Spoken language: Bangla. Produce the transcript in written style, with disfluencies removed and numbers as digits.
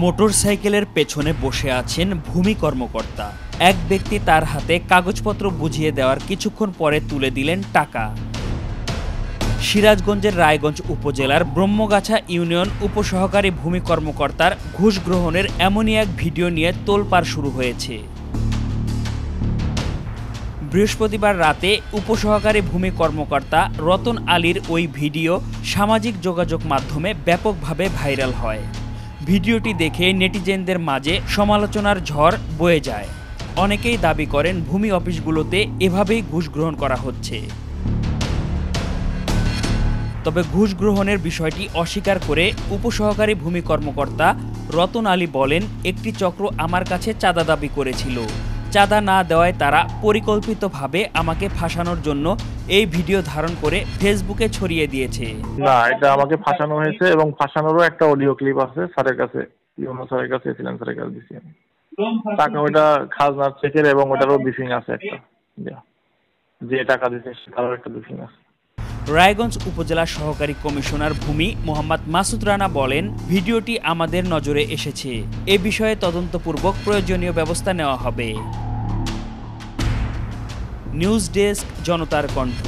মোটরসাইকেলের পেছনে বসে আছেন ভূমি কর্মকর্তা। এক ব্যক্তি তার হাতে কাগজপত্র বুঝিয়ে দেওয়ার কিছুক্ষণ পরে তুলে দিলেন টাকা। সিরাজগঞ্জের রায়গঞ্জ উপজেলার ব্রহ্মগাছা ইউনিয়ন উপসহকারী ভূমি কর্মকর্তার ঘুষ গ্রহণের এমনই এক ভিডিও নিয়ে তোলপাড় শুরু হয়েছে। বৃহস্পতিবার রাতে উপসহকারী ভূমি কর্মকর্তা রতন আলীর ওই ভিডিও সামাজিক যোগাযোগ মাধ্যমে ব্যাপকভাবে ভাইরাল হয়। ভিডিওটি দেখে নেটিজেনদের মাঝে সমালোচনার ঝড় বয়ে যায়। অনেকেই দাবি করেন ভূমি অফিসগুলোতে এভাবেই ঘুষ গ্রহণ করা হচ্ছে। তবে ঘুষ গ্রহণের বিষয়টি অস্বীকার করে উপসহকারী ভূমি কর্মকর্তা রতন আলী বলেন, একটি চক্র আমার কাছে চাঁদা দাবি করেছিল। চাঁদা না দেওয়ায় তারা পরিকল্পিতভাবে আমাকে ফাঁসানোর জন্য এই ভিডিও ধারণ করে ফেসবুকে ছড়িয়ে দিয়েছে। না, এটা আমাকে ফাঁসানো হয়েছে এবং ফাঁসানোরও একটা অডিও ক্লিপ আছে স্যারের কাছে, ইউনো স্যারের কাছে, এসিলেন স্যারের কাছে দিচ্ছি আমি টাকা। ওইটা খাজনার চেকের এবং ওটারও ব্রিফিং আছে একটা, যে টাকা দিচ্ছে তারও একটা ব্রিফিং আছে। রায়গঞ্জ উপজেলা সহকারী কমিশনার ভূমি মোহাম্মদ মাসুদ রানা বলেন, ভিডিওটি আমাদের নজরে এসেছে। এ বিষয়ে তদন্তপূর্বক প্রয়োজনীয় ব্যবস্থা নেওয়া হবে। নিউজ ডেস্ক, জনতার কণ্ঠ।